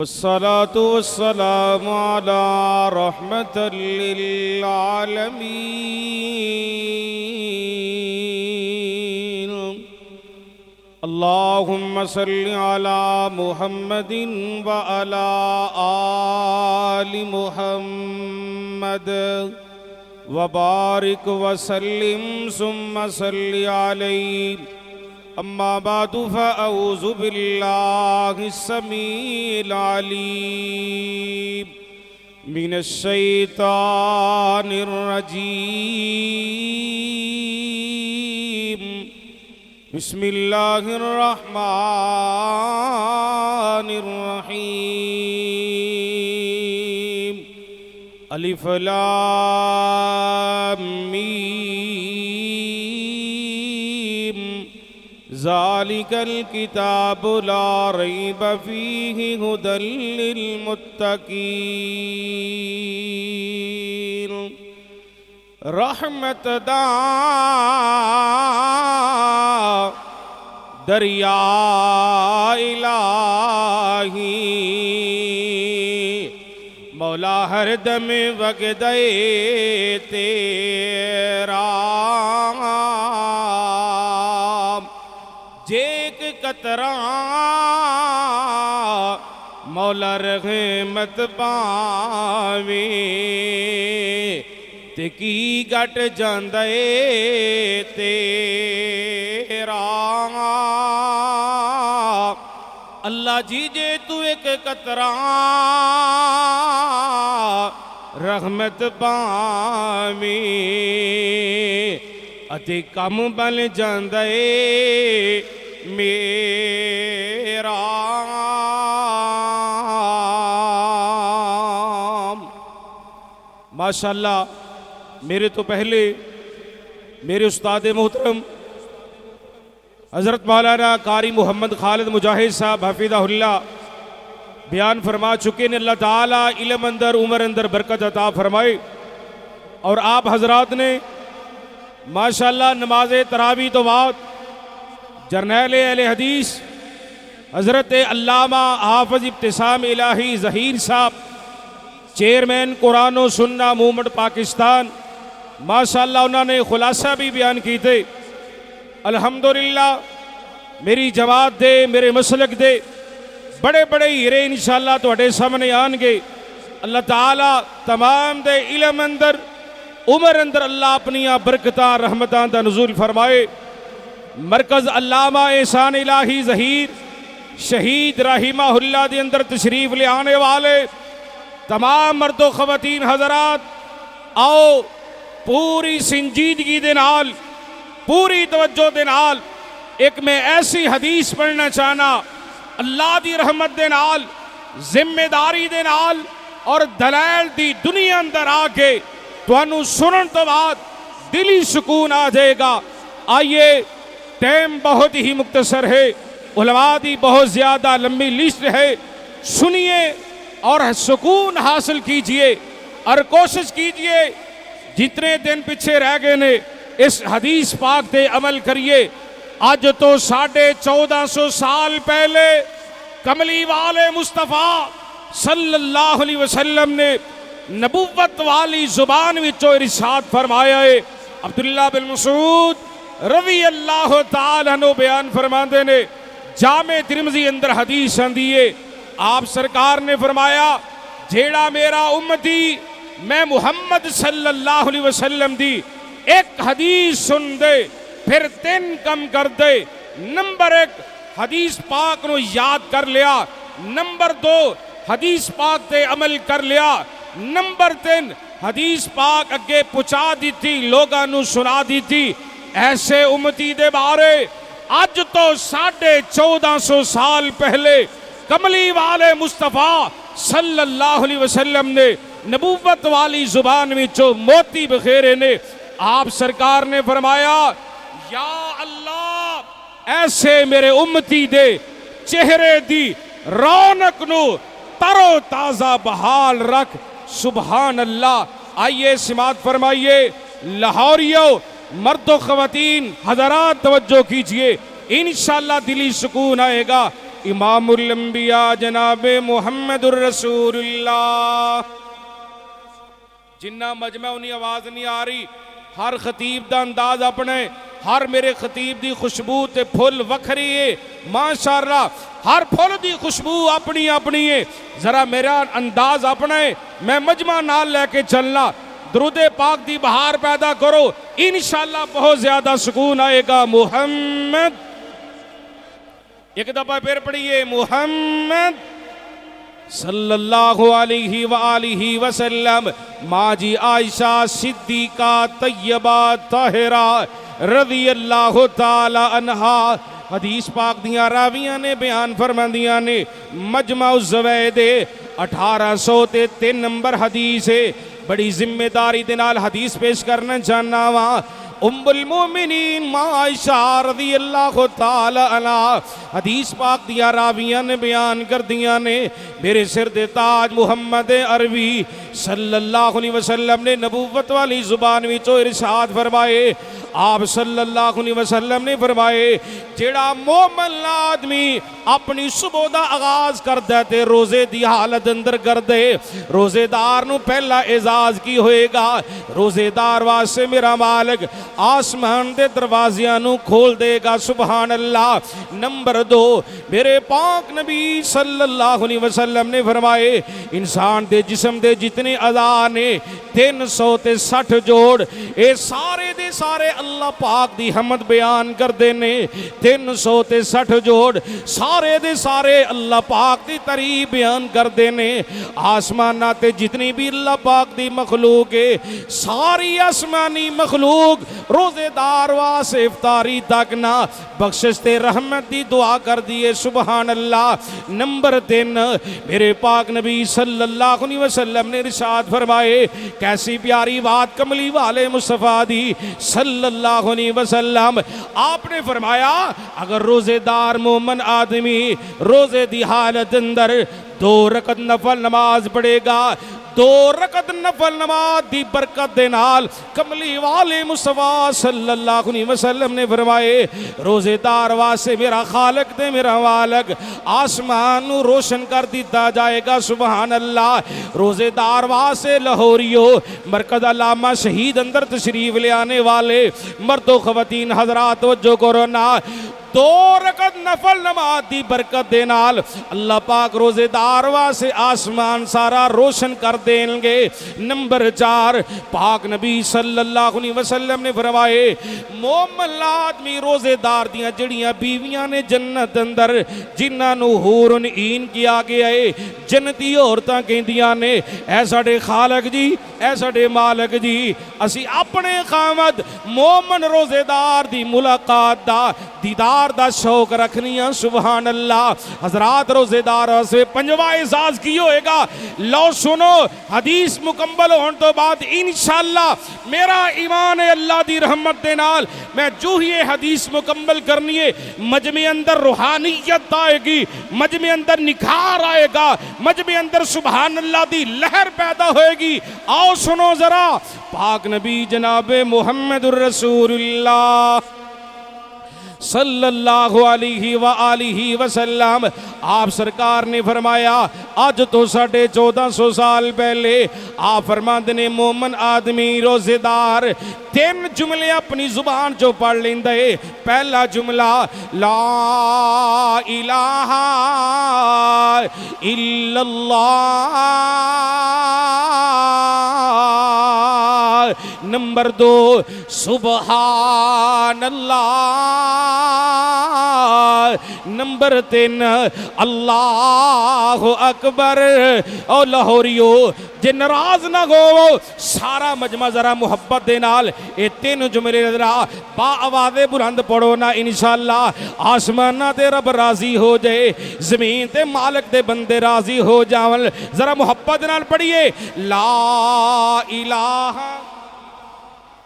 والصلاة والسلام على رحمة للعالمين. اللهم صل على محمد وعلى آل محمد وبارك وسلم ثم صل عليه. اما بعد فاعوذ باللہ السمیع العلیم من الشیطان الرجیم. بسم اللہ الرحمن الرحیم. الف لام میم ذالک الکتاب لا ریب فیہ ھدی للمتقین. رحمت دا دریا الہی مولا ہر دم وگدے تیرا. جیک قطرہ مولا رحمت پاویں تے کی گٹ جاندے تیرا. اللہ جی جے تو ایک قطرہ رحمت پاویں اتے کم بن جاندے میرا. ماشاءاللہ میرے تو پہلے میرے استاد محترم حضرت مولانا قاری محمد خالد مجاہد صاحب حفظہ اللہ بیان فرما چکے ہیں. اللہ تعالیٰ علم اندر عمر اندر برکت عطا فرمائے. اور آپ حضرات نے ماشاءاللہ نماز تراویح تو بعد جرنیل اہل حدیث حضرت علامہ حافظ ابتسام الہی ظہیر صاحب چیئرمین قرآن و سنہ موومنٹ پاکستان ماشاءاللہ انہوں نے خلاصہ بھی بیان کی تھے. الحمدللہ میری جماعت دے میرے مسلک دے بڑے بڑے ہیرے انشاءاللہ تواڈے سامنے آن گے. اللہ تعالیٰ تمام دے علم اندر عمر اندر اللہ اپنی برکتاں رحمتاں دا نزول فرمائے. مرکز علامہ احسان الہی ظہیر شہید رحمہ اللہ دے اندر تشریف لے آنے والے تمام مرد و خواتین حضرات آؤ پوری سنجیدگی دے نال پوری توجہ دے نال ایک میں ایسی حدیث پڑھنا چاہنا اللہ دی رحمت دے نال ذمہ داری دے نال اور دلائل دی دنیا اندر آگے توانو سنن تو بعد دلی سکون آ جائے گا. آئیے ٹائم بہت ہی مختصر ہے, علماء دی بہت زیادہ لمبی لسٹ ہے. سنیے اور سکون حاصل کیجئے اور کوشش کیجئے جتنے دن پیچھے رہ گئے نے اس حدیث پاک تے عمل کریے. آج تو 1450 سال پہلے کملی والے مصطفیٰ صلی اللہ علیہ وسلم نے نبوت والی زبان وچوں ارشاد فرمایا ہے. عبداللہ بن مسعود رضی اللہ تعالیٰ عنہ بیان فرماندے نے جامع ترمذی اندر حدیث آندی ہے. آپ سرکار نے فرمایا جیڑا میرا امتی میں محمد صلی اللہ علیہ وسلم دی ایک حدیث سن دے پھر 3 کم کر دے. نمبر 1 حدیث پاک نو یاد کر لیا. نمبر 2 حدیث پاک تے عمل کر لیا. نمبر 3 حدیث پاک اگے پہنچا دیتی لوگاں نو سنا دیتی. ایسے امتی دے بارے آج تو 1450 سال پہلے کملی والے مصطفیٰ صلی اللہ علیہ وسلم نے نبوت والی زبان وچوں موتی بخیرے نے آپ سرکار نے فرمایا یا اللہ ایسے میرے امتی دے چہرے دی رونق نو ترو تازہ بحال رکھ. سبحان اللہ. آئیے سماعت فرمائیے لاہوریو مرد و خواتین حضرات توجہ کیجئے انشاءاللہ دلی سکون آئے گا. امام الانبیاء جناب محمد الرسول اللہ. جنہ مجمع انہیں آواز نہیں آ رہی، ہر خطیب دا انداز اپنے، ہر میرے خطیب دی خوشبو تے پھول وکھری ہے ماشاءاللہ، ہر پھول دی خوشبو اپنی اپنی ہے. ذرا میرا انداز اپنا ہے، میں مجمع نال لے کے چلنا. درود پاک دی بہار پیدا کرو، انشاءاللہ بہت زیادہ سکون آئے گا. محمد، ایک دفعہ پھر پڑھیے، محمد صلی اللہ علیہ وآلہ وسلم. ماں جی عائشہ صدیقہ طیبہ طاہرہ رضی اللہ تعالی عنہا حدیث پاک دیاں راویاں نے بیان فرماندیاں نے. مجمع الزوید 1803 نمبر حدیث ہے. بڑی ذمہ داری دے نال حدیث پیش کرنا چاہنا وا. ام المومنین ماں عائشہ رضی اللہ تعالی عنہ حدیث پاک دیا راویاں نے بیان کر دیا نے. میرے سر دے تاج محمد عربی صلی اللہ علیہ وسلم نے نبوت والی زبان وچوں ارشاد فرمائے. آپ صلی اللہ علیہ وسلم نے فرمائے جیڑا مومن آدمی اپنی صبح دا آغاز کر دے تے روزے دی حالت اندر کر دے، روزے دار نو پہلا اعزاز کی ہوئے گا. روزے دار واسطے میرا مالک آسمان دے دروازیاں نو کھول دے گا. سبحان اللہ. نمبر 2، میرے پاک نبی صلی اللہ علیہ وسلم نے فرمائے انسان دے جسم دے جتنے اعضاء نے 360 جوڑ، اے سارے دے سارے اللہ پاک دی حمد بیان کر دینے. 360 جوڑ سارے دے سارے اللہ پاک دی تعریف بیان کر دینے. آسمانات جتنی بھی اللہ پاک دی مخلوق ہے، ساری آسمانی مخلوق روزے دار واسے افطاری تک نہ بخشش تے رحمت دی دعا کر دیے. سبحان اللہ. نمبر 3، میرے پاک نبی صلی اللہ علیہ وسلم نے ارشاد فرمائے کیسی پیاری بات کملی والے مصطفیٰ دی صلی اللہ علیہ وسلم. آپ نے فرمایا اگر روزے دار مومن آدمی روزے دی حالت اندر 2 رکعت نفل نماز پڑھے گا، 2 رکعت نفل نماز دی برکت دے نال کملی والے مصطفیٰ صلی اللہ علیہ وسلم نے فرمائے روزے دار واسے میرا خالق دے میرا والک آسمان نو روشن کر دیتا جائے گا. سبحان اللہ. روزے دار واسے لاہوریو مرکز علامہ شہید اندر تشریف لے آنے والے مرد و خواتین حضرات توجہ کرو نا، 2 رکعت نفل نماز دی برکت دے نال اللہ پاک روزے دار واسے آسمان سارا روشن کر دیں گے. نمبر 4، پاک نبی صلی اللہ علیہ وسلم نے فرمائے مومن آدمی روزے دار دیاں جڑیاں بیویاں نے جنت اندر جنہاں نو حورن عین کیا گیا ہے، جنتی عورتاں کہندیاں نے اے ساڈے خالق جی، اے ساڈے مالک جی، اسی اپنے قامت مومن روزے دار دی ملاقات دا دیدار دا شوق رکھنیاں. سبحان اللہ. حضرات روزے دار سے 5واں اعزاز کی ہوئے گا. لو سنو حدیث مکمل ہون تو بعد انشاءاللہ میرا ایمان ہے اللہ دی رحمت دے نال میں جو ہی حدیث مکمل کرنی ہے مجمع اندر روحانیت آئے گی، مجمع اندر نکھار آئے گا، مجمع اندر سبحان اللہ دی لہر پیدا ہوئے گی. آؤ سنو ذرا پاک نبی جناب محمد الرسول اللہ صلی اللہ علیہ وآلہ وسلم آپ سرکار نے فرمایا آج تو 1450 سال پہلے آپ فرماندے نے مومن آدمی روزے دار 3 جملے اپنی زبان جو پڑھ لیندے. پہلا جملہ لا الہ الا اللہ. نمبر 2 سبحان اللہ. نمبر 3 اللہ اکبر. اور لاہوریو جے ناراض نہ ہو سارا مجمع ذرا محبت دے نال اے 3 جملے ذرا با آوازے بلند پڑھو نا. انشاءاللہ آسمانہ تے رب راضی ہو جائے، زمین تے مالک دے بندے راضی ہو جاون. ذرا محبت نال پڑھیے لا الہ.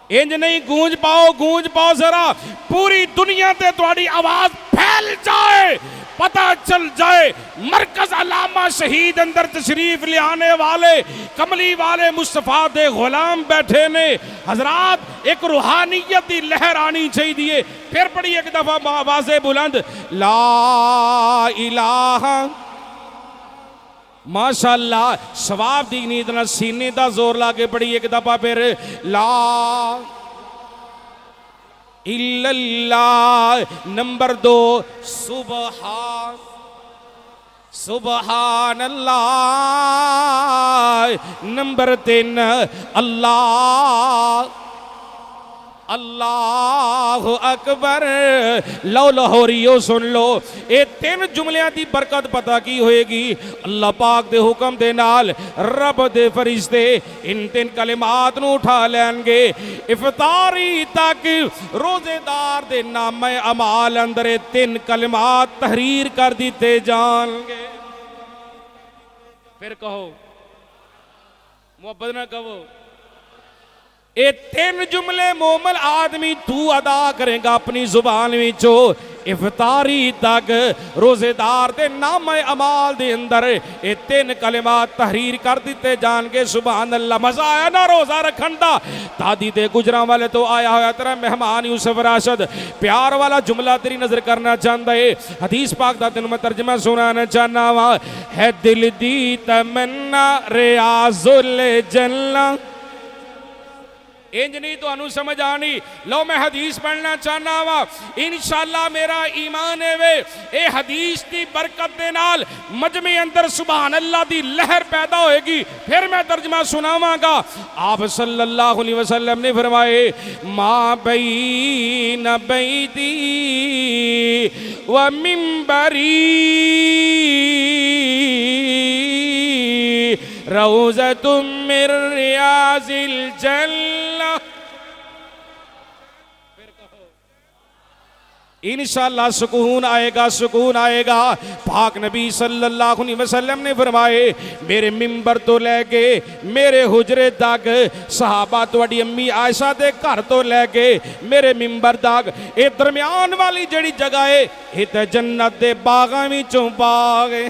انج نہیں گونج پاؤ ذرا پوری دنیا تے تواڈی آواز پھیل جائے. پتہ چل جائے مرکز علامہ شہید اندر تشریف لے آنے والے کملی والے مصطفیٰ دے غلام بیٹھے نے. حضرات ایک روحانیت دی لہر آنی چاہیے. پھر پڑھی ایک دفعہ آواز بلند لا الہ. ماشاءاللہ ثواب دی نہیں اتنا سینے دا زور لا کے پڑھی ایک دفعہ پھر لا الا اللہ. نمبر 2 سبحان اللہ. نمبر 3 اللہ اکبر. لو لاہوریو سن لو اے 3 جملیاں دی برکت پتہ کی ہوئے گی. اللہ پاک دے حکم دے نال رب دے فرشتے ان 3 کلمات نو اٹھا لین گے. افطاری تک روزے دار دے نام اعمال اندر 3 کلمات تحریر کر دیتے جان گے. پھر کہو محبت نہ کہو. اے 3 جملے مومن آدمی تو ادا کریں گا اپنی زبان وچوں. افطاری تک روزے دار دے نام اعمال دے اندر اے 3 کلمات تحریر کر دیتے جان گے. سبحان اللہ. مزہ آیا نا روزہ رکھن دا. دادی دے گجراں والے تو آیا ہویا تیرا مہمان یوسف راشد پیار والا جملہ تیری نظر کرنا چاہتا ہے. حدیث پاک دا تینوں میں ترجمہ سنانا چاہنا وا. ہے دل دی تمنا ریاض الجنہ. انج نہیں تو انو سمجھ آنی. لو میں حدیث پڑھنا چاہنا وا. انشاءاللہ میرا ایمان ہے وے اے حدیث دی برکت دے نال مجمع اندر سبحان اللہ دی لہر پیدا ہوئے گی. پھر میں ترجمہ سناواں گا. آپ صلی اللہ علیہ وسلم نے فرمائے ما بین بیتی و منبری روزۃ من ریاض الجنہ. انشاءاللہ سکون آئے گا سکون آئے گا. پاک نبی صلی اللہ علیہ وسلم نے فرمائے میرے ممبر تو لے کے میرے حجرے تک صحابہ توڑی امی عائشہ دے گھر تو لے کے میرے ممبر تک اے درمیان والی جڑی جگہ ہے اے تے جنت دے باغاں وچوں باغ ہے.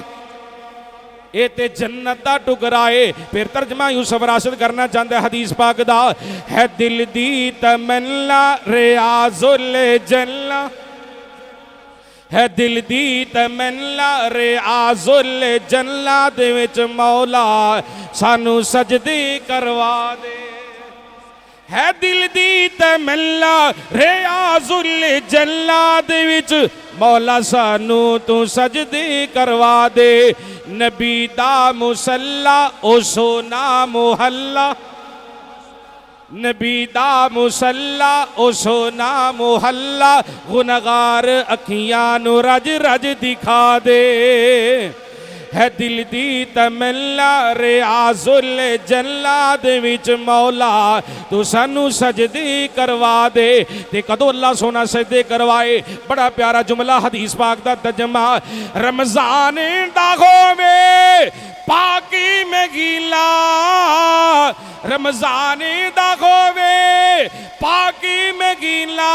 اے تے جنت دا ٹکرائے. پھر ترجمہ یوسف راشد کرنا چاہتا ہے حدیث پاک دا. ہے دل دی تمنا ریاض الجنہ. ہے دل دی تمنا ریاض الجنہ دے وچ مولا سانو سجدے کروا دے. ہے دل دی تمنا ریاض الجنہ دے وچ مولا سانو تو سجدے کروا دے. نبی دا مصلی او سونا محلہ. نبی دا مصلی او سونا محلہ. غنغار اکھیاں نو رج رج دکھا دے. ہے دل دی تمنا ریاض الجنہ دے وچ مولا تو سانو سجدے کروا دے. تے کدو اللہ سونا سجدے کروائے. بڑا پیارا جملہ حدیث پاک دا ترجمہ. رمضان دا ہووے پاکی میں گیلا. رمضان دا ہووے پاکی میں گیلا.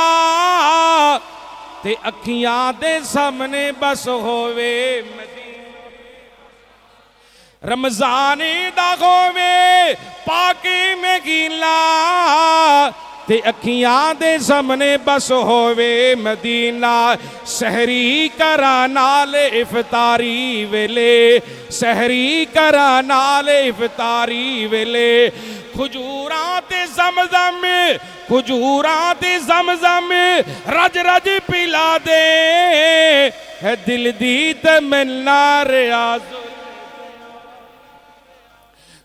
تے اکھیاں دے سامنے بس ہووے مدینہ. رمضان دا ہووے پاکی میں گیلا. تے اکھیاں دے سامنے بس ہووے مدینہ. سحری کرا نال افطاری ویلے. سحری کرا نال افطاری ویلے. کھجورات زمزم کھجورات زمزم رج رج پلا دے. ہے دل دی تمنا ریاض.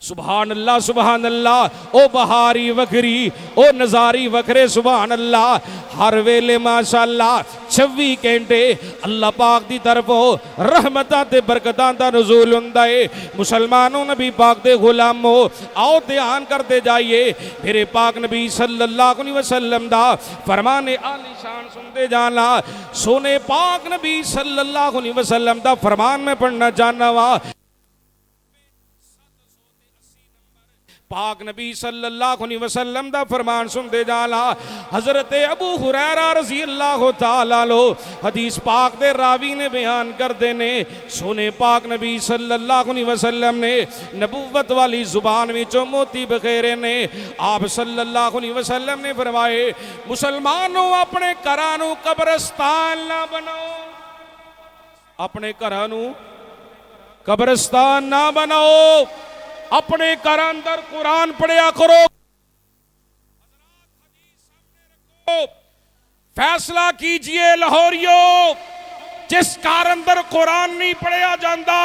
سبحان اللہ سبحان اللہ. او بہاری وکری او نظاری وکرے. سبحان اللہ. ہر ویلے ماشاءاللہ 26 گھنٹے اللہ پاک دی طرفوں رحمتاں تے برکتاں دا نزول ہوندا ہے. مسلمانوں نبی پاک دے غلامو آؤ دھیان کرتے جائیے. میرے پاک نبی صلی اللہ علیہ وسلم دا فرمان عالی شان سنتے جانا. سونے پاک نبی صلی اللہ علیہ وسلم دا فرمان میں پڑھنا جانا وا. پاک نبی صلی اللہ علیہ وسلم دا فرمان سن دے جانا. حضرت ابو ہریرہ رضی اللہ تعالیٰ لو حدیث پاک دے راوی نے بیان کر دینے سونے پاک نبی صلی اللہ علیہ وسلم نے نبوت والی زبان میں جو موتی بخیرے نے آپ صلی اللہ علیہ وسلم نے فرمائے مسلمانوں اپنے گھرانوں قبرستان نہ بناؤ, اپنے گھرانوں قبرستان نہ بناؤ, اپنے گھر اندر قرآن پڑھیا کرو. فیصلہ کیجئے لاہوریو, جس گھر اندر قرآن نہیں پڑھیا جاندہ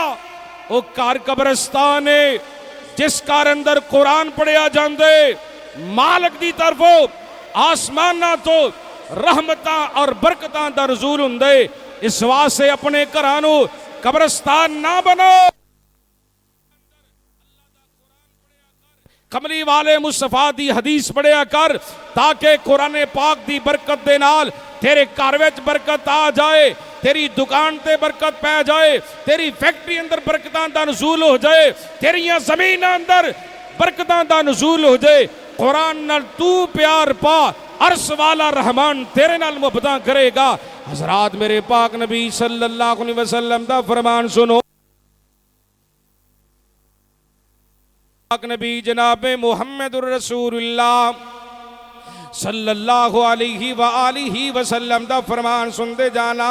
وہ گھر قبرستان ہے. جس گھر اندر قرآن پڑھیا جاندے مالک دی طرف آسمانہ تو رحمتاں اور برکتاں دا نزول ہوندے. اس واسطے اپنے گھرانوں قبرستان نہ بنو. کملی والے مصطفیٰ دی حدیث پڑھیا کر تاکہ قرآن پاک دی برکت دے نال تیرے گھر وچ برکت آ جائے, تیری دکان تے برکت پہ جائے, تیری فیکٹری اندر برکتاں دا نزول ہو جائے, تیریاں زمین اندر برکتاں دا نزول ہو جائے. قرآن نال تو پیار پا, عرش والا رحمان تیرے نال محبتاں کرے گا. حضرات میرے پاک نبی صلی اللہ علیہ وسلم دا فرمان سنو. پاک نبی جناب محمد الرسول اللہ صلی اللہ علیہ وآلہ وسلم دا فرمان سن دے جانا.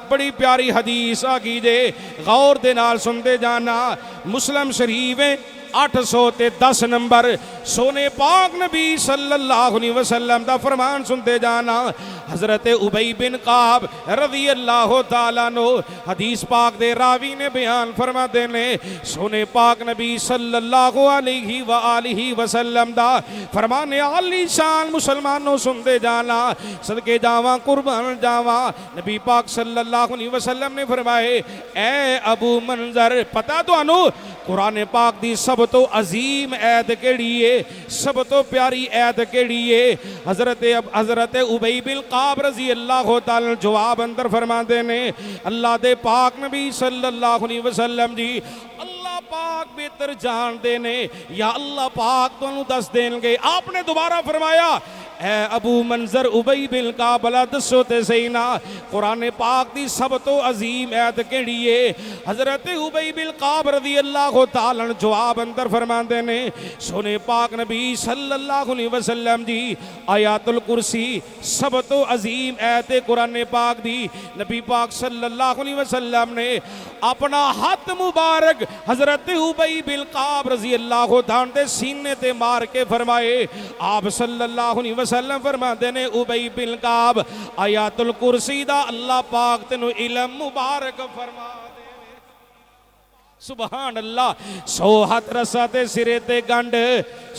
بڑی پیاری حدیث آگی جے, غور دے نال سن دے جانا. مسلم شریف 810 نمبر سونے پاک نبی صلی اللہ علیہ وسلم دا فرمان سن دے جانا. حضرت ابی بن کعب رضی اللہ تعالیٰ عنہ حدیث پاک دے راوی نے بیان فرما دینے سونے پاک نبی صلی اللہ علیہ وآلہ وسلم دا فرمانے عالی شان مسلمانوں سن دے جانا. صدقے جاواں قربان جاواں, نبی پاک صلی اللہ علیہ وسلم نے فرمائے اے ابو منظر پتہ تو انو قرآن پاک دی سب تو عظیم عید کیڑی ہے, سب تو پیاری عید کیڑی ہے. حضرت ابی بن کعب رضی اللہ تعالی جواب اندر فرما دینے اللہ دے پاک نبی صلی اللہ علیہ وسلم جی اللہ پاک بہتر جان دینے یا اللہ پاک تو انہوں دس دیں گے. آپ نے دوبارہ فرمایا اے ابو منظر ابی بن کعب بلا دسو تے سینا قرآن پاک دی سب تو عظیم عید کیڑی ہے. حضرت ابی بن کعب رضی اللہ تعالیٰ جواب اندر فرما دینے سونے پاک نبی صلی اللہ علیہ وسلم جی آیات الکرسی سب تو عظیم عید قرآن پاک دی. نبی پاک صلی اللہ علیہ وسلم نے اپنا ہاتھ مبارک حضرت ابی بن کعب رضی اللہ تعالیٰ دے سینے تے مار کے فرمائے. آپ صلی اللہ علیہ وسلم فرما دینے ابی بن کعب آیات الکرسی دا اللہ پاک تینو علم مبارک فرما دے. سبحان اللہ, 100 ہاتھ رسا تے سرے تے گنڈ.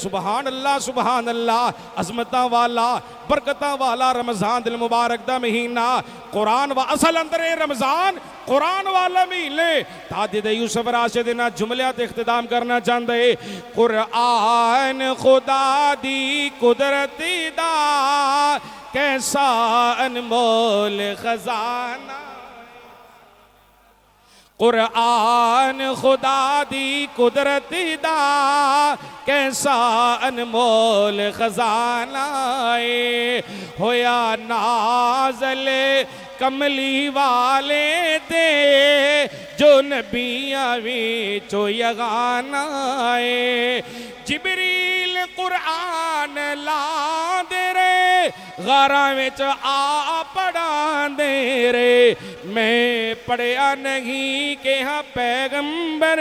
سبحان اللہ سبحان اللہ, عظمتاں والا برکتاں والا رمضان دل مبارک دا مہینہ. قرآن و اصل اندر رمضان قرآن والا مہینے. تاجد یوسف راشد نہ جملیات اختتام کرنا چاہتے. قرآن خدا دی قدرت دا کیسا انمول خزانہ. قرآن خدا دی قدرت دا کیسا انمول خزانہ ہویا نازل کملی والے دے جو نبیاں وچوں یگانہ جبریل قرآن لا دے رے غاراں وچ آ پڑھا دے رے. میں پڑھیا نہیں کہ ہاں پیغمبر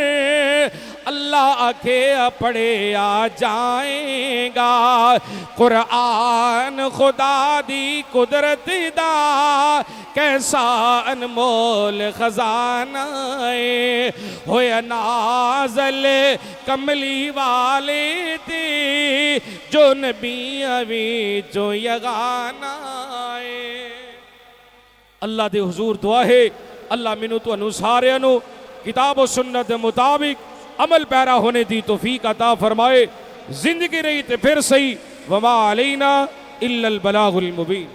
اللہ آکھے پڑھے آ جائیں گا. قرآن خدا دی قدرت دا کیسا انمول خزانہ ہویا نازل کملی والے تے جو نبیاں وچوں یگانہ. اللہ دے حضور دعا ہے اللہ مینوں تانوں ساریاں نوں کتاب و سنت مطابق عمل پیرا ہونے دی توفیق عطا فرمائے. زندگی رہی تے پھر صحیح وما علینا الا البلاغ المبین.